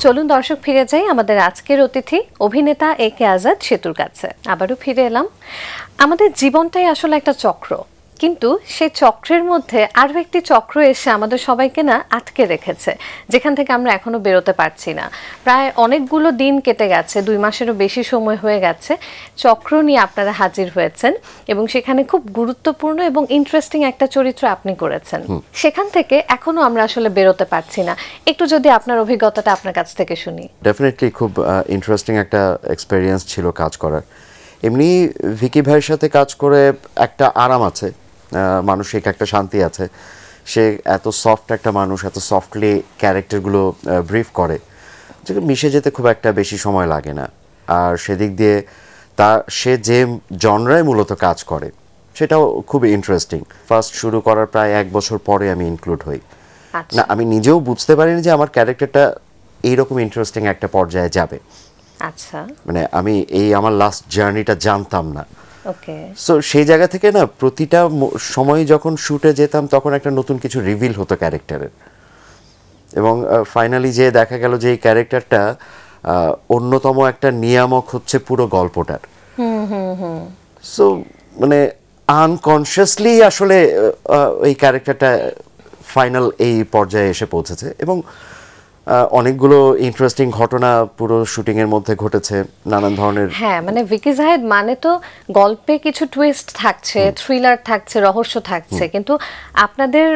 চলুন দর্শক ফিরে যাই আমাদের আজকের অতিথি অভিনেতা একে আজাদ সেতুর কাছে। আবারও ফিরে এলাম। আমাদের জীবনটাই আসলে একটা চক্র, কিন্তু সেই চক্রের মধ্যে আরও একটি চক্র এসে আমাদের সবাইকে না আটকে রেখেছে, যেখান থেকে আমরা এখনো বেরোতে পারছি না। প্রায় অনেকগুলো দিন কেটে গেছে, 2 মাসেরও বেশি সময় হয়ে গেছে। চক্র নিয়ে আপনারা হাজির হয়েছেন এবং সেখানে খুব গুরুত্বপূর্ণ এবং ইন্টারেস্টিং একটা চরিত্র আপনি করেছেন। সেখান থেকে এখনো আমরা আসলে বেরোতে পারছি না। একটু যদি আপনার অভিজ্ঞতাটা আপনার কাছ থেকে শুনি। ডেফিনেটলি খুব ইন্টারেস্টিং একটা এক্সপেরিয়েন্স ছিল কাজ করার। এমনি ভিকি ভাইয়ের সাথে কাজ করে একটা আরাম আছে, মানসিক একটা শান্তি আছে। সে এত সফট একটা মানুষ, এত সফটলি ক্যারেক্টারগুলো ব্রিফ করে যে মিশে যেতে খুব একটা বেশি সময় লাগে না। আর সেদিক দিয়ে সে যে জনরায় মূলত কাজ করে সেটাও খুব ইন্টারেস্টিং। ফার্স্ট শুরু করার প্রায় 1 বছর পরে আমি ইনক্লুড হই। না, আমি নিজেও বুঝতে পারিনি যে আমার ক্যারেক্টারটা এইরকম ইন্টারেস্টিং একটা পর্যায়ে যাবে। আচ্ছা, মানে আমি আমার লাস্ট জার্নিটা জানতাম না। ওকে। সো সেই জায়গা থেকে না প্রতিটা সময় যখন শুটে যেতাম তখন একটা নতুন কিছু রিভিল হতো ক্যারেক্টারের, এবং ফাইনালি যে দেখা গেল যে এই ক্যারেক্টারটা অন্যতম একটা নিয়ামক হচ্ছে পুরো গল্পটার। সো মানে আনকনসিয়াসলি আসলে এই ক্যারেক্টারটা ফাইনাল এই পর্যায়ে এসে পৌঁছেছে, এবং অনেকগুলো ইন্টারেস্টিং ঘটনা পুরো শুটিং এর মধ্যে ঘটেছে, নানান ধরনের। হ্যাঁ, মানে ভিকি জাহেদ মানে তো গল্পে কিছু টুইস্ট থাকছে, থ্রিলার থাকছে, রহস্য থাকছে, কিন্তু আপনাদের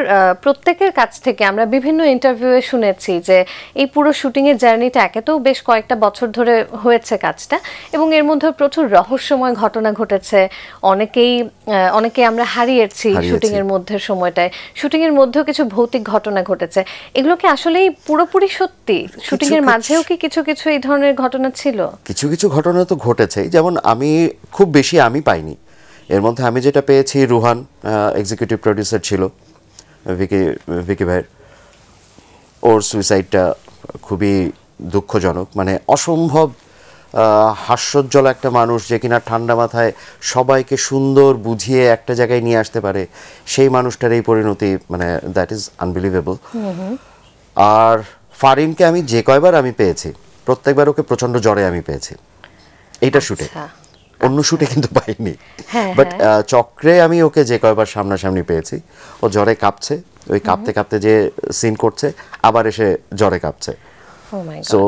প্রত্যেকের কাছ থেকে আমরা বিভিন্ন ইন্টারভিউয়ে শুনেছি যে এই পুরো শুটিং এর জার্নিটা একে তো বেশ কয়েকটা বছর ধরে হয়েছে কাজটা, এবং এর মধ্যে প্রচুর রহস্যময় ঘটনা ঘটেছে। অনেকে আমরা হারিয়েছি শুটিং এর মধ্যে সময়টায়। শুটিং এর মধ্যেও কিছু ভৌতিক ঘটনা ঘটেছে। এগুলো কি আসলেই পুরোপুরি সত্যি? শুটিং এর মাঝেও কি কিছু কিছু এই ধরনের ঘটনা ছিল? কিছু কিছু ঘটনা তো ঘটেছে, যেমন আমি খুব বেশি আমি পাইনি। এর মধ্যে আমি যেটা পেয়েছি, রুহান এক্সিকিউটিভ প্রডিউসার ছিল ভিকি ভাইয়ের, ওর সুইসাইডটা খুবই দুঃখজনক। মানে অসম্ভব হাস্যোজ্জ্বল একটা মানুষ যে কিনা ঠান্ডা মাথায় সবাইকে সুন্দর বুঝিয়ে একটা জায়গায় নিয়ে আসতে পারে, সেই মানুষটার এই পরিণতি, মানে দ্যাট ইজ আনবিলিভেবল। আর ফারিনকে আমি যে কয়বার আমি পেয়েছি প্রত্যেকবার ওকে প্রচন্ড জ্বরে আমি পেয়েছি এইটা শুটে, অন্য শুটে কিন্তু পাইনি। বাট চক্রে আমি ওকে যে কয়বার সামনাসামনি পেয়েছি, ও জ্বরে কাঁপছে, ওই কাঁপতে কাঁপতে যে সিন করছে আবার এসে জ্বরে কাঁপছে। সো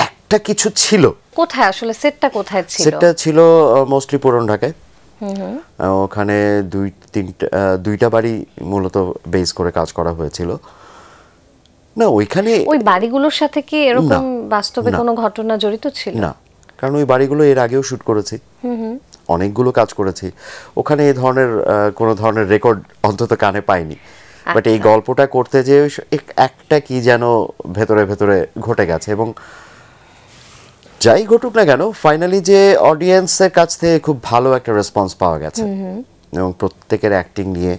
একটা কিছু ছিল। কোথায় আসলে সেটটা কোথায় ছিল? সেটটা ছিল মোস্টলি পুরান ঢাকায়। ওখানে দুইটা বাড়ি মূলত বেস করে কাজ করা হয়েছিল। না, ওইখানে ওই বাড়িগুলোর সাথে কি এরকম বাস্তবে কোনো ঘটনা জড়িত ছিল? না, কারণ ওই বাড়িগুলো এর আগেও শুট করেছি, অনেকগুলো কাজ করেছি। ওখানে এই ধরনের কোনো ধরনের রেকর্ড অন্তত কানে পাইনি। বাট এই গল্পটা করতে যে একটা কি যেন ভেতরে ভেতরে ঘটে গেছে, এবং যাই ঘটুক না কেন ফাইনালি যে অডিয়েন্সের কাছ থেকে খুব ভালো একটা রেসপন্স পাওয়া গেছে, এবং প্রত্যেকের অ্যাক্টিং নিয়ে,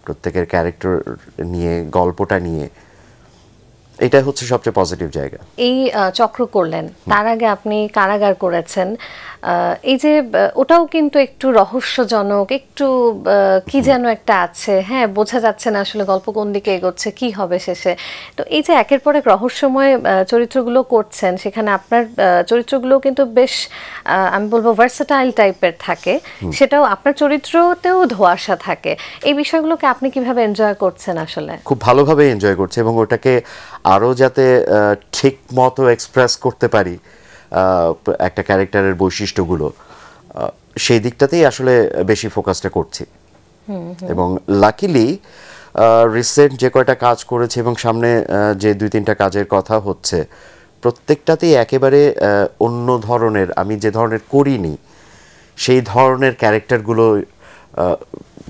প্রত্যেকের ক্যারেক্টার নিয়ে, গল্পটা নিয়ে, এটা হচ্ছে সবচেয়ে পজিটিভ জায়গা। এই চক্র করলেন, তার আগে আপনি কারাগার করেছেন। এই যে ওটাও কিন্তু একটু রহস্যজনক, একটু কি যেন একটা আছে, হ্যাঁ, বোঝা যাচ্ছে না আসলে গল্প কোন দিকে এগোচ্ছে, কি হবে শেষে। তো এই যে একের পর এক রহস্যময় চরিত্রগুলো করছেন, সেখানে আপনার চরিত্রগুলো কিন্তু বেশ আমি বলবো ভার্সেটাইল টাইপের থাকে, সেটাও আপনার চরিত্রতেও ধোঁয়াশা থাকে। এই বিষয়গুলোকে আপনি কিভাবে এনজয় করছেন? আসলে খুব ভালোভাবে এনজয় করছে, এবং ওটাকে আরও যাতে ঠিক মতো এক্সপ্রেস করতে পারি একটা ক্যারেক্টারের বৈশিষ্ট্যগুলো, সেই দিকটাতেই আসলে বেশি ফোকাসটা করছি। এবং লাকিলি রিসেন্ট যে কয়টা কাজ করেছি এবং সামনে যে 2-3টা কাজের কথা হচ্ছে, প্রত্যেকটাতেই একেবারে অন্য ধরনের, আমি যে ধরনের করিনি সেই ধরনের ক্যারেক্টারগুলো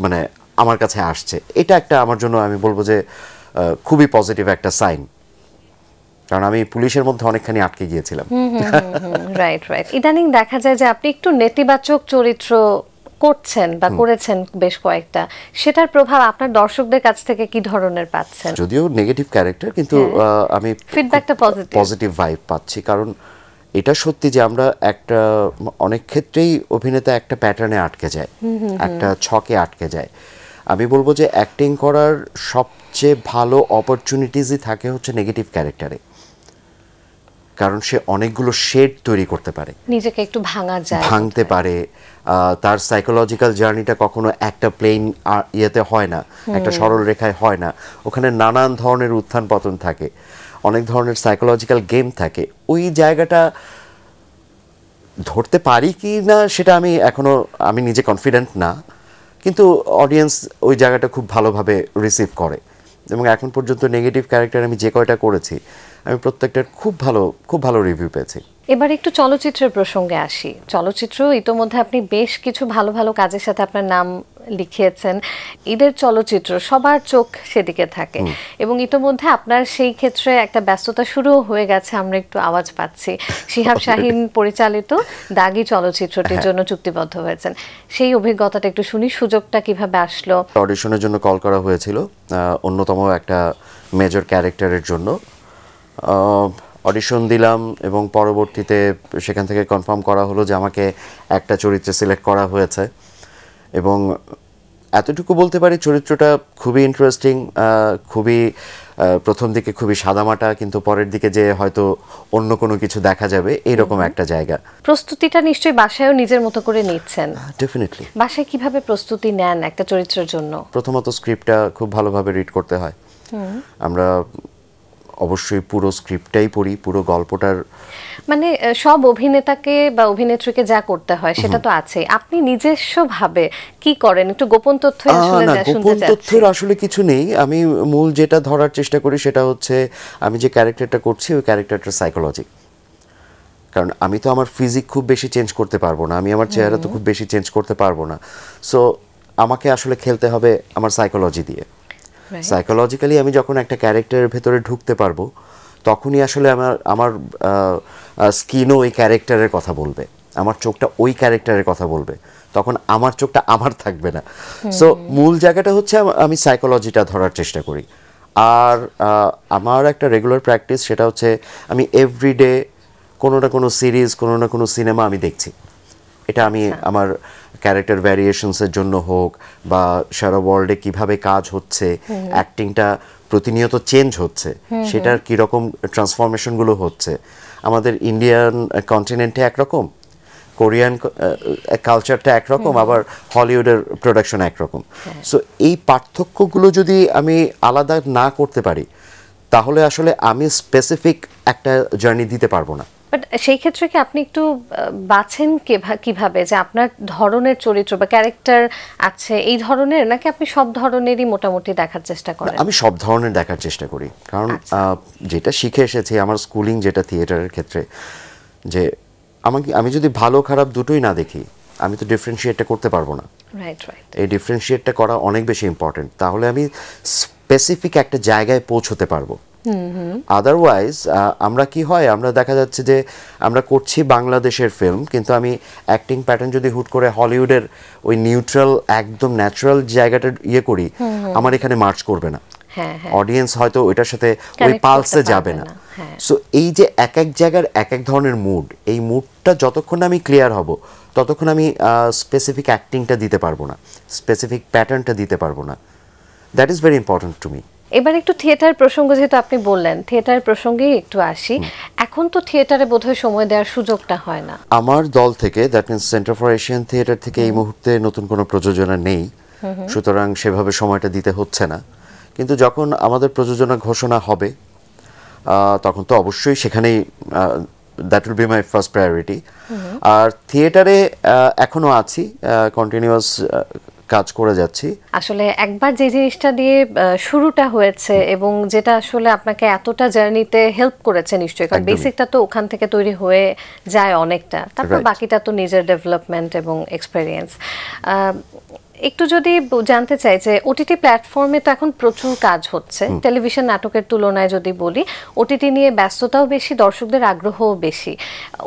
মানে আমার কাছে আসছে। এটা একটা আমার জন্য আমি বলবো যে খুবই পজিটিভ একটা সাইন, কারণ আমি পুলিশের মধ্যে অনেকখানি আটকে গিয়েছিলাম। রাইট। ইদানিং দেখা যায় যে আপনি একটু নেতিবাচক চরিত্র করছেন বা করেছেন বেশ কয়েকটা, সেটার প্রভাব আপনার দর্শকদের কাছ থেকে কি ধরনের পাচ্ছেন? যদিও নেগেটিভ ক্যারেক্টার, কিন্তু আমি ফিডব্যাকটা পজিটিভ ভাইব পাচ্ছি, কারণ এটা সত্যি যে আমরা একটা অনেক ক্ষেত্রেই অভিনেতা একটা প্যাটার্নে আটকে যায়, একটা ছকে আটকে যায়। আমি বলবো যে অ্যাক্টিং করার সবচেয়ে ভালো অপরচুনিটিসই থাকে হচ্ছে নেগেটিভ ক্যারেক্টারে। কারণ সে অনেকগুলো শেড তৈরি করতে পারে, নিজেকে একটু ভাঙতে পারে। তার সাইকোলজিক্যাল জার্নিটা কখনো একটা প্লেন ইয়েতে হয় না, একটা সরল রেখায় হয় না, ওখানে নানান ধরনের উত্থান পতন থাকে, অনেক ধরনের সাইকোলজিক্যাল গেম থাকে। ওই জায়গাটা ধরতে পারি কি না সেটা আমি নিজে কনফিডেন্ট না, কিন্তু অডিয়েন্স ওই জায়গাটা খুব ভালোভাবে রিসিভ করে। এবং এখন পর্যন্ত নেগেটিভ ক্যারেক্টার আমি যে কয়টা করেছি আমি প্রত্যেকটার খুব ভালো রিভিউ পেয়েছি। এবার একটু চলচ্চিত্রের প্রসঙ্গে আসি। চলচ্চিত্র ইতোমধ্যে আপনি বেশ কিছু ভালো ভালো কাজের সাথে আপনার নাম লিখিয়েছেন। ঈদের চলচ্চিত্র সবার চোখ সেদিকে থাকে এবং ইতোমধ্যে আপনার সেই ক্ষেত্রে একটা ব্যস্ততা শুরুও হয়ে গেছে, আমরা একটু আওয়াজ পাচ্ছি। শিহাব শাহীন পরিচালিত দাগি চলচ্চিত্রটির জন্য চুক্তিবদ্ধ হয়েছেন, সেই অভিজ্ঞতাটা একটু শুনি, সুযোগটা কিভাবে আসলো? অডিশনের জন্য কল করা হয়েছিল অন্যতম একটা মেজর ক্যারেক্টারের জন্য। অডিশন দিলাম এবং পরবর্তীতে সেখান থেকে কনফার্ম করা হলো যে আমাকে একটা চরিত্রে সিলেক্ট করা হয়েছে। এবং এতটুকু বলতে পারি চরিত্রটা খুবই ইন্টারেস্টিং, খুবই প্রথম দিকে খুবই সাদামাটা, কিন্তু পরের দিকে যে হয়তো অন্য কোনো কিছু দেখা যাবে এইরকম একটা জায়গা। প্রস্তুতিটা নিশ্চয়ই বাসায়ও নিজের মতো করে নিচ্ছেন? ডেফিনেটলি। বাসায় কিভাবে প্রস্তুতি নেন একটা চরিত্রের জন্য? প্রথমত স্ক্রিপ্টটা খুব ভালোভাবে রিড করতে হয়। আমরা অবশ্যই পুরো স্ক্রিপ্টটাই পড়ি, পুরো গল্পটার, মানে সব অভিনেতাকে বা অভিনেত্রীকে যা করতে হয় সেটা তো আছে, আপনি নিজস্বভাবে কি করেন? একটু গোপন তথ্য আসলে শুনতে চাচ্ছি। গোপন তথ্যের আসলে কিছু নেই। আমি মূল যেটা ধরার চেষ্টা করি সেটা হচ্ছে আমি যে ক্যারেক্টারটা করছি ওই ক্যারেক্টারটার সাইকোলজি। কারণ আমি তো আমার ফিজিক খুব বেশি চেঞ্জ করতে পারবো না, আমি আমার চেহারা তো খুব বেশি চেঞ্জ করতে পারবো না। সো আমাকে আসলে খেলতে হবে আমার সাইকোলজি দিয়ে। সাইকোলজিক্যালি আমি যখন একটা ক্যারেক্টারের ভেতরে ঢুকতে পারবো তখনই আসলে আমার স্কিনও ওই ক্যারেক্টারের কথা বলবে, আমার চোখটা ওই ক্যারেক্টারের কথা বলবে, তখন আমার চোখটা আমার থাকবে না। সো মূল জায়গাটা হচ্ছে আমি সাইকোলজিটা ধরার চেষ্টা করি। আর আমার একটা রেগুলার প্র্যাকটিস সেটা হচ্ছে আমি এভরিডে কোনো না কোনো সিরিজ, কোনো না কোনো সিনেমা আমি দেখছি। এটা আমি আমার ক্যারেক্টার ভ্যারিয়েশনসের জন্য হোক বা সারা ওয়ার্ল্ডে কিভাবে কাজ হচ্ছে, অ্যাক্টিংটা প্রতিনিয়ত চেঞ্জ হচ্ছে, সেটার কীরকম ট্রান্সফরমেশনগুলো হচ্ছে। আমাদের ইন্ডিয়ান কন্টিনেন্টে একরকম, কোরিয়ান কালচারটা একরকম, আবার হলিউডের প্রোডাকশন একরকম। সো এই পার্থক্যগুলো যদি আমি আলাদা না করতে পারি তাহলে আসলে আমি স্পেসিফিক একটা জার্নি দিতে পারবো না। বাট সেই ক্ষেত্রে কি আপনি একটু বাছেন কিভাবে যে আপনার ধরনের চরিত্র বা ক্যারেক্টার আছে এই ধরনের, নাকি আপনি সব ধরনেরই মোটামুটি দেখার চেষ্টা করেন? আমি সব ধরনের দেখার চেষ্টা করি, কারণ যেটা শিখে এসেছি আমার স্কুলিং যেটা থিয়েটারের ক্ষেত্রে, যে আমি যদি ভালো খারাপ দুটোই না দেখি আমি তো ডিফারেন্সিয়েটটা করতে পারবো না। এই ডিফারেন্সিয়েটটা করা অনেক বেশি ইম্পর্টেন্ট, তাহলে আমি স্পেসিফিক একটা জায়গায় পৌঁছতে পারবো। আদারওয়াইজ আমরা কি হয়, আমরা দেখা যাচ্ছে যে আমরা করছি বাংলাদেশের ফিল্ম, কিন্তু আমি অ্যাক্টিং প্যাটার্ন যদি হুট করে হলিউডের ওই নিউট্রাল একদম ন্যাচারাল জায়গাটা করি, আমার এখানে মার্চ করবে না, অডিয়েন্স হয়তো ওইটার সাথে ওই পালসে যাবে না। সো এই যে এক এক জায়গার এক এক ধরনের মুড, এই মুডটা যতক্ষণ আমি ক্লিয়ার হব ততক্ষণ আমি স্পেসিফিক অ্যাক্টিংটা দিতে পারবো না, স্পেসিফিক প্যাটার্নটা দিতে পারবো না। That is very important to me. এবার একটু থিয়েটার প্রসঙ্গ যেহেতু আপনি বললেন, থিয়েটার প্রসঙ্গেই একটু আসি। এখন তো থিয়েটারে বোধহয় সময় দেওয়ার সুযোগটা হয় না। আমার দল থেকে, that means centre for Asian theatre থেকে এই মুহূর্তে নতুন কোনো প্রযোজনা নেই, সুতরাং সেভাবে সময়টা দিতে হচ্ছে না। কিন্তু যখন আমাদের প্রযোজনা ঘোষণা হবে তখন তো অবশ্যই সেখানেই, that will be my first priority. আর থিয়েটারে এখনো আছি, কন্টিনিউয়াস কাজ করে যাচ্ছি। আসলে একবার যে জিনিসটা দিয়ে শুরুটা হয়েছে এবং যেটা আসলে আপনাকে এতটা জার্নিতে হেল্প করেছে নিশ্চয়ই, কারণ বেসিকটা তো ওখান থেকে তৈরি হয়ে যায় অনেকটা, তারপর বাকিটা তো নিজের ডেভেলপমেন্ট এবং এক্সপেরিয়েন্স। একটু যদি জানতে চাই যে ওটিটি প্ল্যাটফর্মে তো এখন প্রচুর কাজ হচ্ছে, টেলিভিশন নাটকের তুলনায় যদি বলি ওটিটি নিয়ে ব্যস্ততাও বেশি, দর্শকদের আগ্রহও বেশি।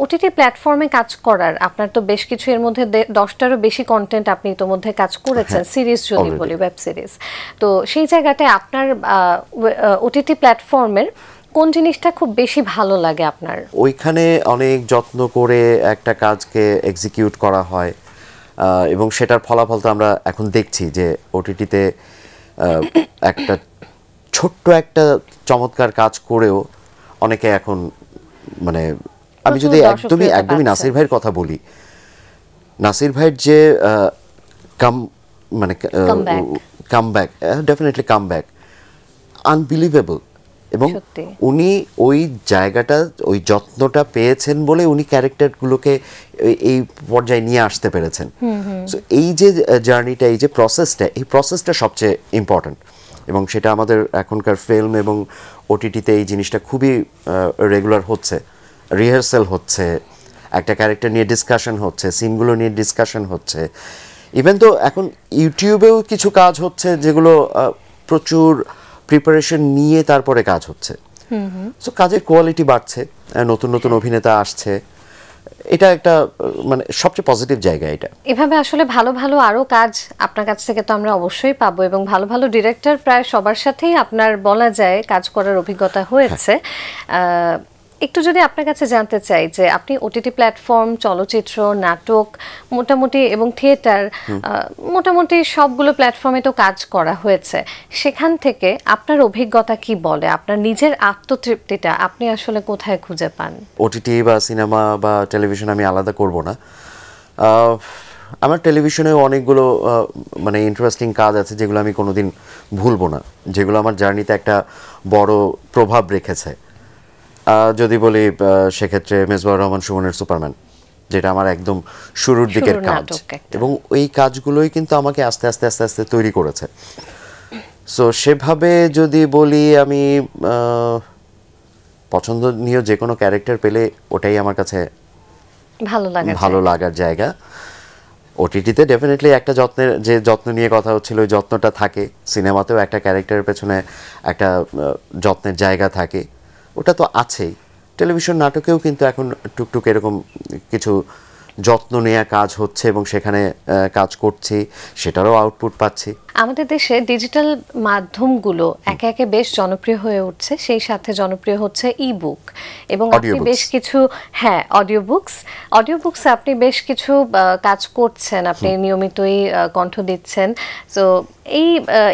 ওটিটি প্ল্যাটফর্মে কাজ করার আপনার তো বেশ কিছু, এর মধ্যে 10টারও বেশি কন্টেন্ট আপনি ইতোমধ্যে কাজ করেছেন, সিরিজ যদি বলি, ওয়েব সিরিজ। তো সেই জায়গাটায় আপনার ওটিটি প্ল্যাটফর্মের কোন জিনিসটা খুব বেশি ভালো লাগে আপনার? ওইখানে অনেক যত্ন করে একটা কাজকে এক্সিকিউট করা হয় এবং সেটার ফলাফল তো আমরা এখন দেখছি যে ওটিটিতে একটা ছোট্ট একটা চমৎকার কাজ করেও অনেকে এখন মানে আমি প্রচুর যদি দর্শকপ্রিয়তা একদমই পাচ্ছে। নাসির ভাইয়ের কথা বলি, নাসির ভাইয়ের যে কাম মানে Comeback. Comeback, definitely comeback unbelievable. এবং সত্যি। উনি ওই জায়গাটা, ওই যত্নটা পেয়েছেন বলে উনি ক্যারেক্টারগুলোকে এই পর্যায়ে নিয়ে আসতে পেরেছেন। সো এই যে জার্নিটা, এই যে প্রসেসটা, এই প্রসেসটা সবচেয়ে ইম্পর্ট্যান্ট। এবং সেটা আমাদের এখনকার ফিল্ম এবং ওটিটিতে এই জিনিসটা খুবই রেগুলার হচ্ছে, রিহার্সাল হচ্ছে, একটা ক্যারেক্টার নিয়ে ডিসকাশন হচ্ছে, সিনগুলো নিয়ে ডিসকাশন হচ্ছে। ইভেন তো এখন ইউটিউবেও কিছু কাজ হচ্ছে যেগুলো প্রচুর প্রিপারেশন নিয়ে তারপরে কাজ হচ্ছে। সো কাজের কোয়ালিটি বাড়ছে, নতুন নতুন অভিনেতা আসছে, এটা একটা মানে সবচেয়ে পজিটিভ জায়গা এটা। এভাবে আসলে ভালো ভালো আরো কাজ আপনার কাছ থেকে তো আমরা অবশ্যই পাবো, এবং ভালো ভালো ডিরেক্টর প্রায় সবার সাথেই আপনার বলা যায় কাজ করার অভিজ্ঞতা হয়েছে। একটু যদি আপনার কাছে জানতে চাই যে আপনি ওটিটি প্ল্যাটফর্ম, চলচ্চিত্র, নাটক মোটামুটি এবং থিয়েটার মোটামুটি সবগুলো প্ল্যাটফর্মে তো কাজ করা হয়েছে, সেখান থেকে আপনার অভিজ্ঞতা কি বলে? আপনার নিজের আত্মতৃপ্তিটা আপনি আসলে কোথায় খুঁজে পান? ওটিটি বা সিনেমা বা টেলিভিশন আমি আলাদা করব না। আমার টেলিভিশনেও অনেকগুলো মানে ইন্টারেস্টিং কাজ আছে যেগুলো আমি কোনোদিন ভুলবো না, যেগুলো আমার জার্নিতে একটা বড় প্রভাব রেখেছে। যদি বলি সেক্ষেত্রে মেজবাহুর রহমান সুমনের সুপারম্যান, যেটা আমার একদম শুরুর দিকের শুরুর কাজ, নাটক একটা। এবং ওই কাজগুলোই কিন্তু আমাকে আস্তে আস্তে আস্তে আস্তে তৈরি করেছে। সো সেভাবে যদি বলি, আমি পছন্দনীয় যে কোনো ক্যারেক্টার পেলে ওটাই আমার কাছে ভালো লাগার জায়গা। ওটিটিতে ডেফিনেটলি একটা যত্ন নিয়ে কথা হচ্ছিল, ওই যত্নটা থাকে। সিনেমাতেও একটা ক্যারেক্টারের পেছনে একটা যত্নের জায়গা থাকে, ওটা তো আছেই। টেলিভিশন নাটকেও কিন্তু এখন টুকটুক এরকম কিছু যত্ন নেওয়া কাজ হচ্ছে এবং সেখানে কাজ করছি, সেটারও আউটপুট পাচ্ছি। আমাদের দেশে ডিজিটাল মাধ্যমগুলো একে একে বেশ জনপ্রিয় হয়ে উঠছে, সেই সাথে জনপ্রিয় হচ্ছে ই বুক, এবং আপনি Audiobooks। বেশ কিছু অডিও বুকস আপনি বেশ কিছু কাজ করছেন, আপনি নিয়মিতই কণ্ঠ দিচ্ছেন। তো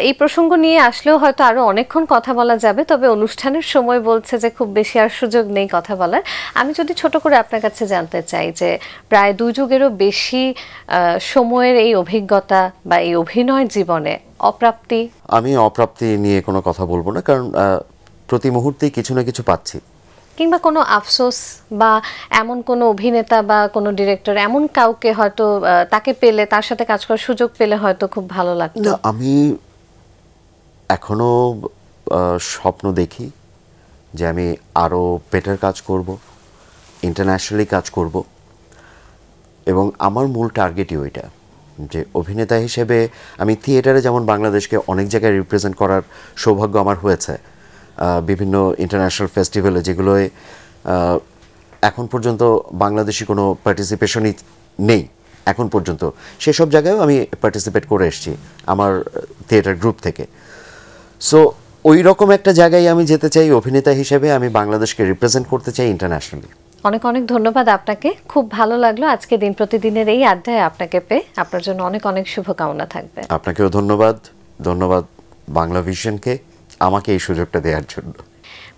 এই প্রসঙ্গ নিয়ে আসলেও হয়তো আরো অনেকক্ষণ কথা বলা যাবে, তবে অনুষ্ঠানের সময় বলছে যে খুব বেশি আর সুযোগ নেই কথা বলার। আমি যদি ছোট করে আপনার কাছে জানতে চাই যে প্রায় 2 যুগেরও বেশি সময়ের এই অভিজ্ঞতা বা এই অভিনয় জীবনে অপ্রাপ্তি? আমি অপ্রাপ্তি নিয়ে কোনো কথা বলবো না, কারণ প্রতি মুহূর্তেই কিছু না কিছু পাচ্ছি। কিংবা কোনো আফসোস বা এমন কোনো অভিনেতা বা কোনো ডিরেক্টর, এমন কাউকে হয়তো তাকে পেলে, তার সাথে কাজ করার সুযোগ পেলে হয়তো খুব ভালো লাগতো? না, আমি এখনো স্বপ্ন দেখি যে আমি আরো বেটার কাজ করব, ইন্টারন্যাশনালি কাজ করব, এবং আমার মূল টার্গেটই ওইটা, যে অভিনেতা হিসেবে আমি থিয়েটারে যেমন বাংলাদেশকে অনেক জায়গায় রিপ্রেজেন্ট করার সৌভাগ্য আমার হয়েছে, বিভিন্ন ইন্টারন্যাশনাল ফেস্টিভ্যালে, যেগুলোয় এখন পর্যন্ত বাংলাদেশি কোনো পার্টিসিপেশনই নেই এখন পর্যন্ত, সেসব জায়গায়ও আমি পার্টিসিপেট করে এসেছি আমার থিয়েটার গ্রুপ থেকে। সো ওই রকম একটা জায়গায় আমি যেতে চাই অভিনেতা হিসেবে, আমি বাংলাদেশকে রিপ্রেজেন্ট করতে চাই ইন্টারন্যাশনালি। অনেক অনেক ধন্যবাদ আপনাকে, খুব ভালো লাগলো আজকে দিন প্রতিদিনের এই আড্ডায় আপনাকে পেয়ে। আপনার জন্য অনেক অনেক শুভকামনা থাকবে। আপনাকেও ধন্যবাদ বাংলা ভিশনকে আমাকে এই সুযোগটা দেওয়ার জন্য।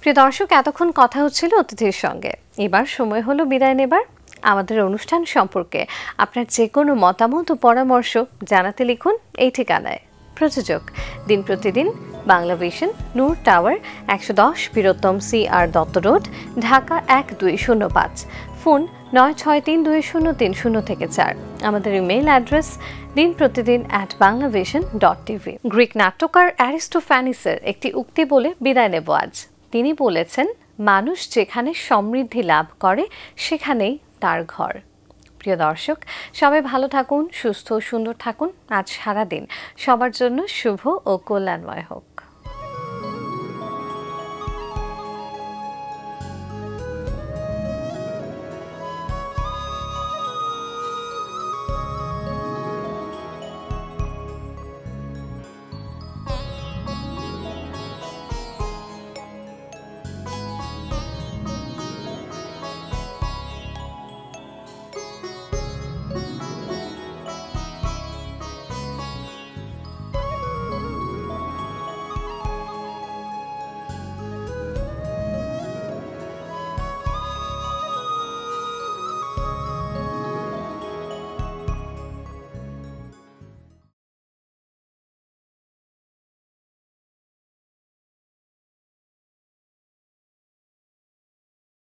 প্রিয় দর্শক, এতক্ষণ কথা হচ্ছিল অতিথির সঙ্গে, এবার সময় হলো বিদায় নেবার। আমাদের অনুষ্ঠান সম্পর্কে আপনার যে কোনো মতামত ও পরামর্শ জানাতে লিখুন এই ঠিকানায়। প্রযোজক দিন প্রতিদিন, Bangla vision, Noor tower, 110 Birottom CR Dutta road, Dhaka 1205। Phone 96320303 আমাদের ইমেইল অ্যাড্রেস dinprotidin@banglavision.tv। গ্রিক নাট্যকার অ্যারিস্টোফ্যানিসের একটি উক্তি বলে বিদায় নেব আজ। তিনি বলেছেন, মানুষ যেখানে সমৃদ্ধি লাভ করে সেখানেই তার ঘর। প্রিয় দর্শক, সবাই ভালো থাকুন, সুস্থ ও সুন্দর থাকুন। আজ সারাদিন সবার জন্য শুভ ও কল্যাণময় হোক।